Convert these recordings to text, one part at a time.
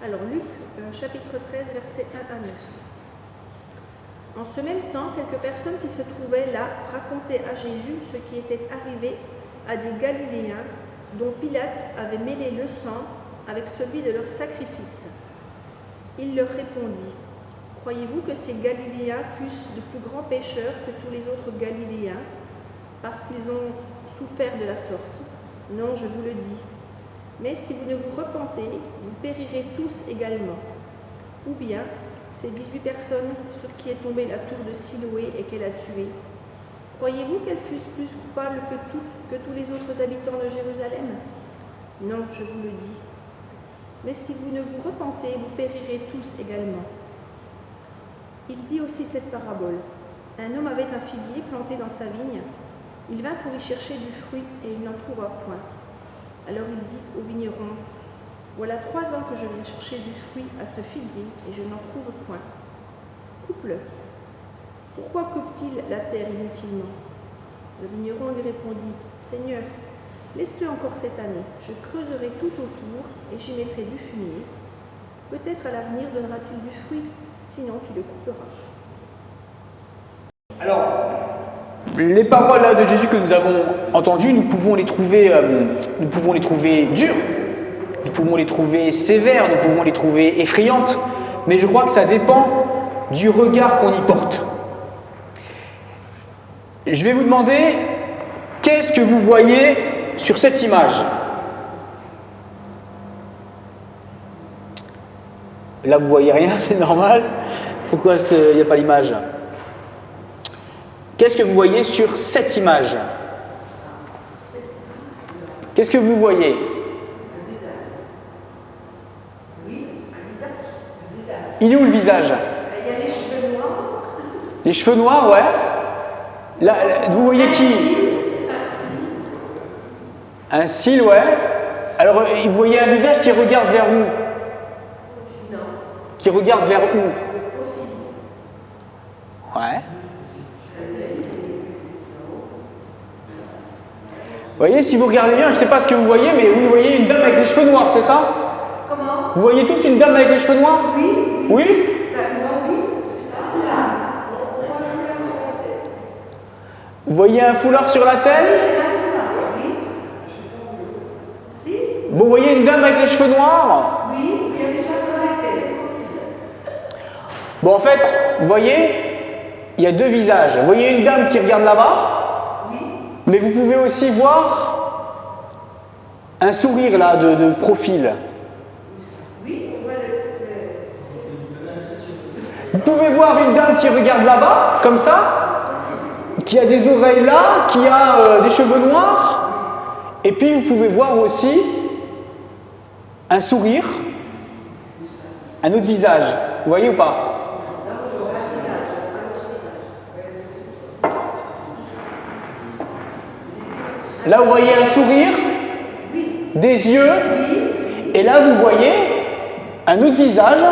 Alors Luc, chapitre 13, versets 1 à 9. En ce même temps, quelques personnes qui se trouvaient là racontaient à Jésus ce qui était arrivé à des Galiléens dont Pilate avait mêlé le sang avec celui de leur sacrifice. Il leur répondit: Croyez-vous que ces Galiléens fussent de plus grands pécheurs que tous les autres Galiléens, parce qu'ils ont souffert de la sorte? Non, je vous le dis. Mais si vous ne vous repentez, vous périrez tous également. Ou bien, ces 18 personnes sur qui est tombée la tour de Siloé et qu'elle a tuées, croyez-vous qu'elles fussent plus coupables que tous les autres habitants de Jérusalem? Non, je vous le dis. Mais si vous ne vous repentez, vous périrez tous également. Il dit aussi cette parabole. Un homme avait un figuier planté dans sa vigne. Il vint pour y chercher du fruit et il n'en trouva point. Alors il dit au vigneron: Voilà 3 ans que je viens chercher du fruit à ce figuier et je n'en trouve point. Coupe-le. Pourquoi coupe-t-il la terre inutilement? Le vigneron lui répondit: Seigneur, laisse-le encore cette année. Je creuserai tout autour et j'y mettrai du fumier. Peut-être à l'avenir donnera-t-il du fruit, sinon tu le couperas. Alors, les paroles là de Jésus que nous avons entendues, nous pouvons les trouver dures, nous pouvons les trouver sévères, nous pouvons les trouver effrayantes, mais je crois que ça dépend du regard qu'on y porte. Je vais vous demander, qu'est-ce que vous voyez sur cette image? Là, vous voyez rien, c'est normal. Pourquoi il n'y a pas l'image? Qu'est-ce que vous voyez sur cette image? Qu'est-ce que vous voyez? Il est où le visage? Il y a les cheveux noirs. Les cheveux noirs, ouais. Là, vous voyez qui? Un cil, ouais. Alors, vous voyez un visage qui regarde vers où? Non. Qui regarde vers où? Ouais. Vous voyez, si vous regardez bien, je ne sais pas ce que vous voyez, mais vous voyez une dame avec les cheveux noirs, c'est ça? Comment? Vous voyez tous une dame avec les cheveux noirs? Oui. Oui? Vous voyez un foulard sur la tête? Vous voyez une dame avec les cheveux noirs? Oui, il y a des choses sur la tête. Bon, en fait, vous voyez, il y a 2 visages. Vous voyez une dame qui regarde là-bas? Mais vous pouvez aussi voir un sourire là de profil. Oui, on voit Vous pouvez voir une dame qui regarde là-bas, comme ça, qui a des oreilles là, qui a des cheveux noirs. Et puis vous pouvez voir aussi un sourire, un autre visage. Vous voyez ou pas? Là, vous voyez un sourire, des yeux, et là, vous voyez un autre visage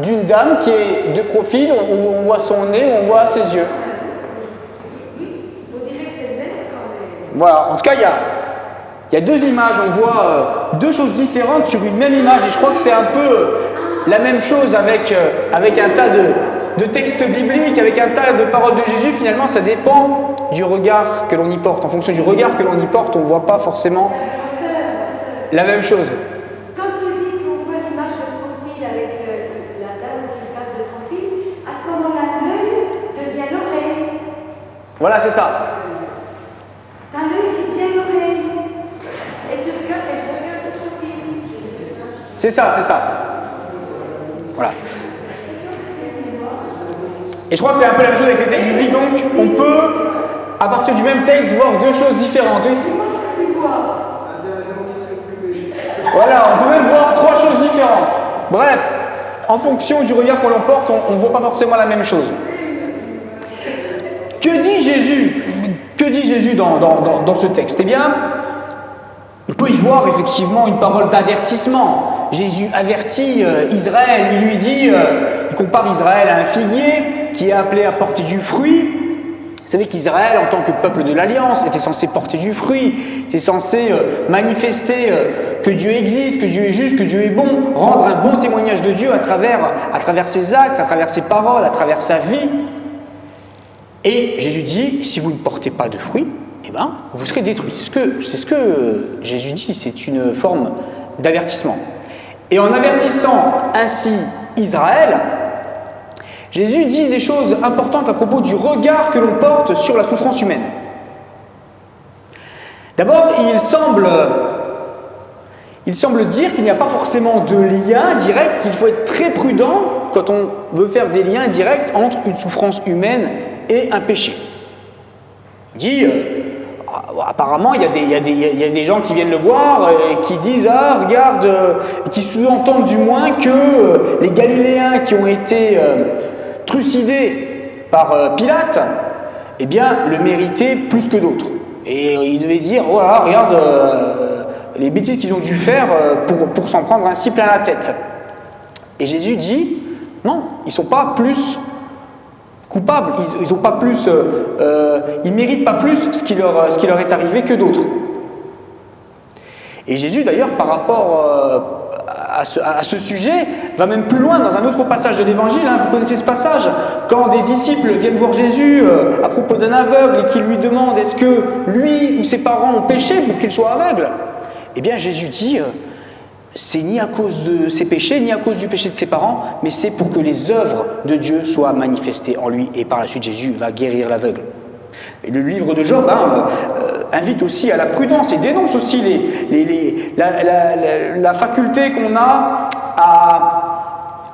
d'une dame qui est de profil, où on voit son nez, où on voit ses yeux. Voilà, en tout cas, il y a 2 images, on voit 2 choses différentes sur une même image, et je crois que c'est un peu la même chose avec un tas de textes bibliques, avec un tas de paroles de Jésus. Finalement, ça dépend du regard que l'on y porte. En fonction du regard que l'on y porte, on ne voit pas forcément la même chose. Quand tu dis qu'on voit l'image de profil avec la dame qui regarde de profil, à ce moment-là, l'œil devient l'oreille. Voilà, c'est ça. T'as l'œil qui devient l'oreille. Et tu regardes de profil. C'est ça, c'est ça. Voilà. Et je crois que c'est un peu la même chose avec les textes bibliques, donc on peut, à partir du même texte, voir 2 choses différentes. Oui. Voilà, on peut même voir 3 choses différentes. Bref, en fonction du regard qu'on l'emporte, on ne voit pas forcément la même chose. Que dit Jésus? Que dit Jésus dans ce texte? Eh bien, on peut y voir effectivement une parole d'avertissement. Jésus avertit Israël, il lui dit, il compare Israël à un figuier qui est appelé à porter du fruit. Vous savez qu'Israël, en tant que peuple de l'Alliance, était censé porter du fruit, était censé manifester que Dieu existe, que Dieu est juste, que Dieu est bon, rendre un bon témoignage de Dieu à travers ses actes, à travers ses paroles, à travers sa vie. Et Jésus dit, si vous ne portez pas de fruits, eh ben, vous serez détruits. C'est ce que Jésus dit, c'est une forme d'avertissement. Et en avertissant ainsi Israël, Jésus dit des choses importantes à propos du regard que l'on porte sur la souffrance humaine. D'abord, il semble dire qu'il n'y a pas forcément de lien direct, qu'il faut être très prudent quand on veut faire des liens directs entre une souffrance humaine et un péché. Il dit, apparemment, il y a des gens qui viennent le voir et qui disent « Ah, regarde », qui sous-entendent du moins que les Galiléens qui ont été trucidés par Pilate, eh bien, le méritaient plus que d'autres. Et il devait dire, voilà, regarde les bêtises qu'ils ont dû faire pour s'en prendre ainsi plein la tête. Et Jésus dit, non, ils ne sont pas plus coupables, ils méritent pas plus ce qui leur est arrivé que d'autres. Et Jésus, d'ailleurs, par rapport à ce sujet, va même plus loin dans un autre passage de l'Évangile. Vous connaissez ce passage, quand des disciples viennent voir Jésus à propos d'un aveugle et qui lui demandent est-ce que lui ou ses parents ont péché pour qu'il soit aveugle. Eh bien, Jésus dit c'est ni à cause de ses péchés, ni à cause du péché de ses parents, mais c'est pour que les œuvres de Dieu soient manifestées en lui. Et par la suite, Jésus va guérir l'aveugle. Et le livre de Job invite aussi à la prudence et dénonce aussi la faculté qu'on a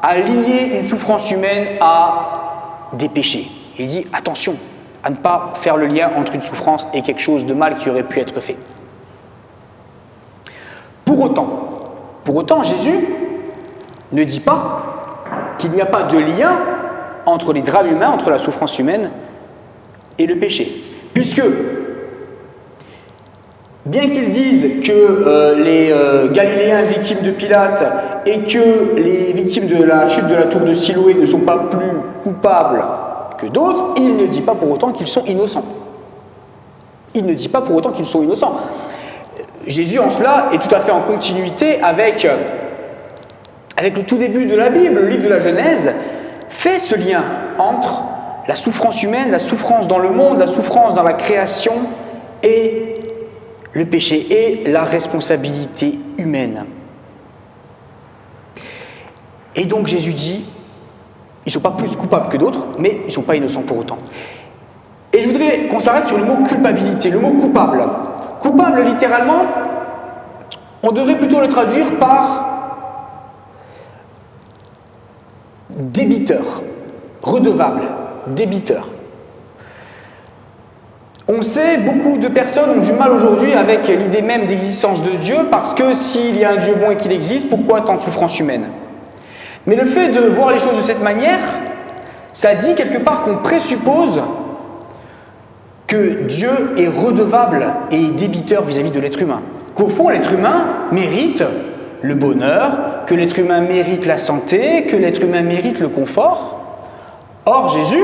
à lier une souffrance humaine à des péchés. Il dit attention à ne pas faire le lien entre une souffrance et quelque chose de mal qui aurait pu être fait. Pour autant, Jésus ne dit pas qu'il n'y a pas de lien entre les drames humains, entre la souffrance humaine et le péché. Puisque, bien qu'ils disent que les Galiléens victimes de Pilate et que les victimes de la chute de la tour de Siloé ne sont pas plus coupables que d'autres, il ne dit pas pour autant qu'ils sont innocents. Jésus, en cela, est tout à fait en continuité avec le tout début de la Bible, le livre de la Genèse, fait ce lien entre la souffrance humaine, la souffrance dans le monde, la souffrance dans la création et le péché et la responsabilité humaine. Et donc Jésus dit, ils ne sont pas plus coupables que d'autres, mais ils ne sont pas innocents pour autant. Et je voudrais qu'on s'arrête sur le mot culpabilité, le mot coupable. Coupable, littéralement, on devrait plutôt le traduire par débiteur, redevable, débiteur. On sait, beaucoup de personnes ont du mal aujourd'hui avec l'idée même d'existence de Dieu, parce que s'il y a un Dieu bon et qu'il existe, pourquoi tant de souffrance humaine? Mais le fait de voir les choses de cette manière, ça dit quelque part qu'on présuppose que Dieu est redevable et débiteur vis-à-vis de l'être humain. Qu'au fond, l'être humain mérite le bonheur, que l'être humain mérite la santé, que l'être humain mérite le confort. Or, Jésus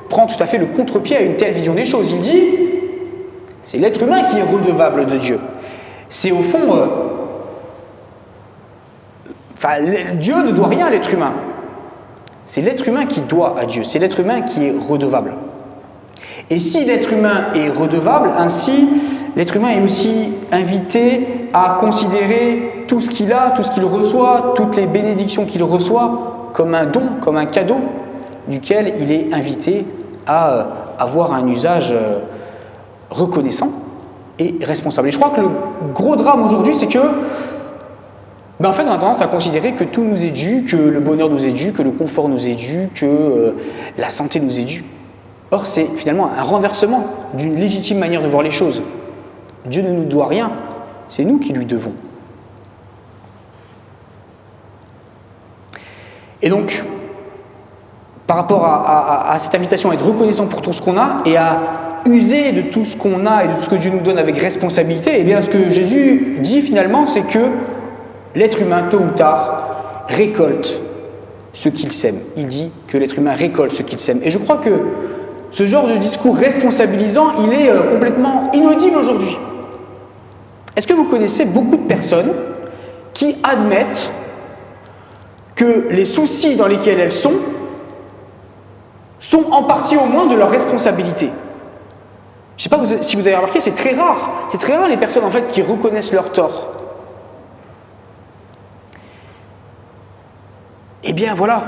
prend tout à fait le contre-pied à une telle vision des choses. Il dit, c'est l'être humain qui est redevable de Dieu. C'est au fond... Dieu ne doit rien à l'être humain. C'est l'être humain qui doit à Dieu. C'est l'être humain qui est redevable. Et si l'être humain est redevable, ainsi, l'être humain est aussi invité à considérer tout ce qu'il a, tout ce qu'il reçoit, toutes les bénédictions qu'il reçoit comme un don, comme un cadeau, duquel il est invité à avoir un usage reconnaissant et responsable. Et je crois que le gros drame aujourd'hui, c'est que, en fait, on a tendance à considérer que tout nous est dû, que le bonheur nous est dû, que le confort nous est dû, que la santé nous est due. Or, c'est finalement un renversement d'une légitime manière de voir les choses. Dieu ne nous doit rien, c'est nous qui lui devons. Et donc, par rapport à cette invitation à être reconnaissant pour tout ce qu'on a et à user de tout ce qu'on a et de tout ce que Dieu nous donne avec responsabilité, eh bien, ce que Jésus dit finalement, c'est que l'être humain, tôt ou tard, récolte ce qu'il sème. Il dit que l'être humain récolte ce qu'il sème. Et je crois que ce genre de discours responsabilisant, il est complètement inaudible aujourd'hui. Est-ce que vous connaissez beaucoup de personnes qui admettent que les soucis dans lesquels elles sont en partie au moins de leur responsabilité? Je ne sais pas si vous avez remarqué, c'est très rare. C'est très rare les personnes en fait qui reconnaissent leur tort. Eh bien voilà,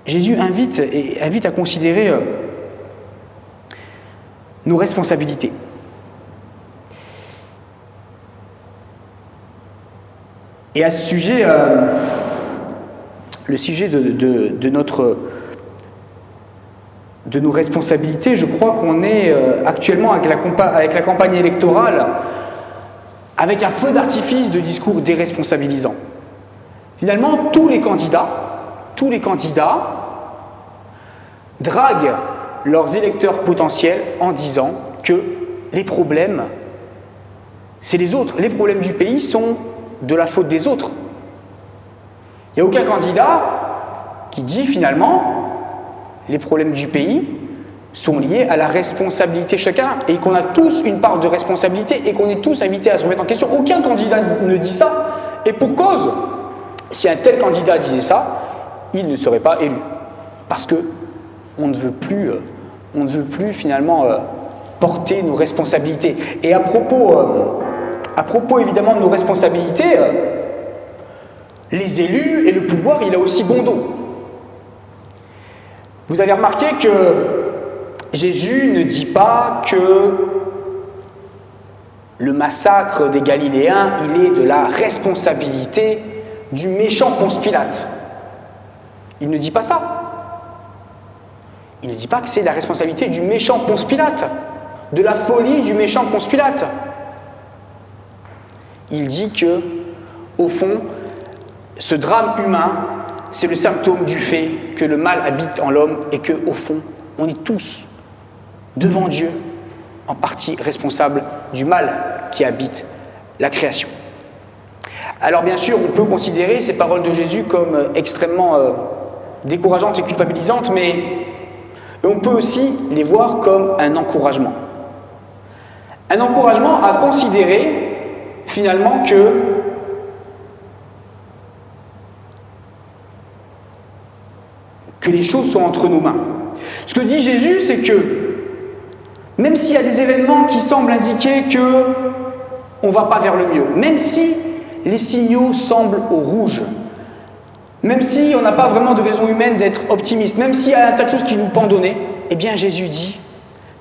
Jésus invite à considérer nos responsabilités. Et à ce sujet, le sujet de nos responsabilités, je crois qu'on est actuellement avec la campagne électorale avec un feu d'artifice de discours déresponsabilisants. Finalement, tous les candidats draguent leurs électeurs potentiels en disant que les problèmes, c'est les autres. Les problèmes du pays sont de la faute des autres. Il n'y a aucun candidat qui dit finalement les problèmes du pays sont liés à la responsabilité de chacun et qu'on a tous une part de responsabilité et qu'on est tous invités à se remettre en question. Aucun candidat ne dit ça, et pour cause. Si un tel candidat disait ça, il ne serait pas élu. Parce que on ne veut plus finalement porter nos responsabilités. Et à propos évidemment de nos responsabilités, les élus et le pouvoir, il a aussi bon dos. Vous avez remarqué que Jésus ne dit pas que le massacre des Galiléens, il est de la responsabilité du méchant Ponce Pilate. Il ne dit pas ça. Il ne dit pas que c'est la responsabilité du méchant Ponce Pilate, de la folie du méchant Ponce Pilate. Il dit que, au fond, ce drame humain, c'est le symptôme du fait que le mal habite en l'homme et que, au fond, on est tous, devant Dieu, en partie responsables du mal qui habite la création. Alors bien sûr, on peut considérer ces paroles de Jésus comme extrêmement décourageantes et culpabilisantes, mais on peut aussi les voir comme un encouragement. Un encouragement à considérer finalement que les choses sont entre nos mains. Ce que dit Jésus, c'est que même s'il y a des événements qui semblent indiquer qu'on ne va pas vers le mieux, même si les signaux semblent au rouge, même si on n'a pas vraiment de raison humaine d'être optimiste, même s'il y a un tas de choses qui nous pendent au nez, eh bien Jésus dit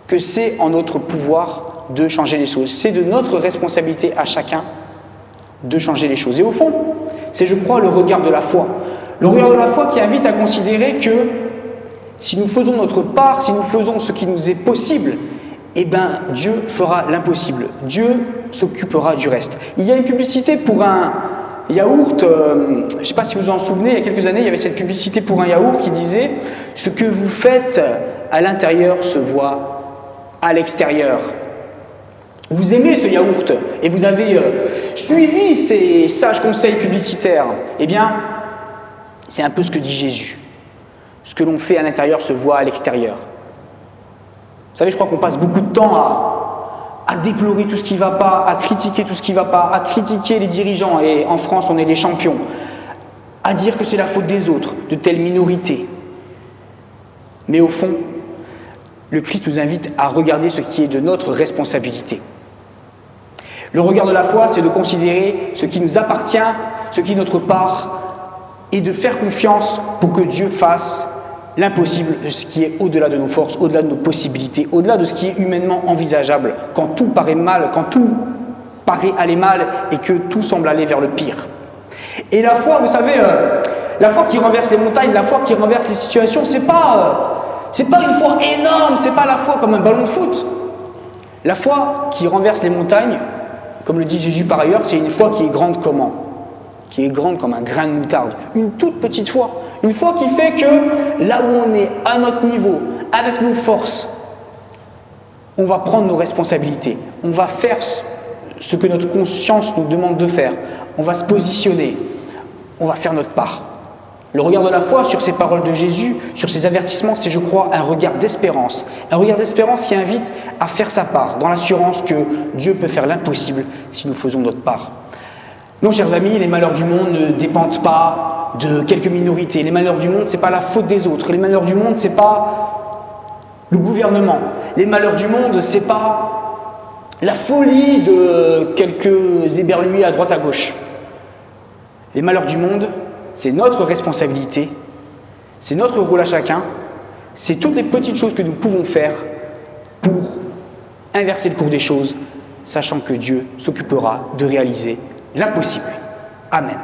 que c'est en notre pouvoir de changer les choses. C'est de notre responsabilité à chacun de changer les choses. Et au fond, c'est, je crois, le regard de la foi. Le regard de la foi qui invite à considérer que si nous faisons notre part, si nous faisons ce qui nous est possible, eh bien Dieu fera l'impossible. Dieu s'occupera du reste. Il y a une publicité pour un yaourt, je ne sais pas si vous vous en souvenez, il y a quelques années, il y avait cette publicité pour un yaourt qui disait « Ce que vous faites à l'intérieur se voit à l'extérieur ». Vous aimez ce yaourt et vous avez suivi ces sages conseils publicitaires. Eh bien, c'est un peu ce que dit Jésus. Ce que l'on fait à l'intérieur se voit à l'extérieur. Vous savez, je crois qu'on passe beaucoup de temps à déplorer tout ce qui ne va pas, à critiquer tout ce qui ne va pas, à critiquer les dirigeants, et en France on est les champions, à dire que c'est la faute des autres, de telles minorités. Mais au fond, le Christ nous invite à regarder ce qui est de notre responsabilité. Le regard de la foi, c'est de considérer ce qui nous appartient, ce qui est notre part, et de faire confiance pour que Dieu fasse l'impossible, ce qui est au-delà de nos forces, au-delà de nos possibilités, au-delà de ce qui est humainement envisageable, quand tout paraît mal, quand tout paraît aller mal et que tout semble aller vers le pire. Et la foi, vous savez, la foi qui renverse les montagnes, la foi qui renverse les situations, c'est pas une foi énorme, c'est pas la foi comme un ballon de foot. La foi qui renverse les montagnes, comme le dit Jésus par ailleurs, c'est une foi qui est grande comment ? Qui est grande comme un grain de moutarde. Une toute petite foi. Une foi qui fait que là où on est, à notre niveau, avec nos forces, on va prendre nos responsabilités. On va faire ce que notre conscience nous demande de faire. On va se positionner. On va faire notre part. Le regard de la foi sur ces paroles de Jésus, sur ces avertissements, c'est, je crois, un regard d'espérance. Un regard d'espérance qui invite à faire sa part, dans l'assurance que Dieu peut faire l'impossible si nous faisons notre part. Non, chers amis, les malheurs du monde ne dépendent pas de quelques minorités. Les malheurs du monde, ce n'est pas la faute des autres. Les malheurs du monde, ce n'est pas le gouvernement. Les malheurs du monde, ce n'est pas la folie de quelques éberlués à droite à gauche. Les malheurs du monde, c'est notre responsabilité, c'est notre rôle à chacun, c'est toutes les petites choses que nous pouvons faire pour inverser le cours des choses, sachant que Dieu s'occupera de réaliser l'impossible. Amen.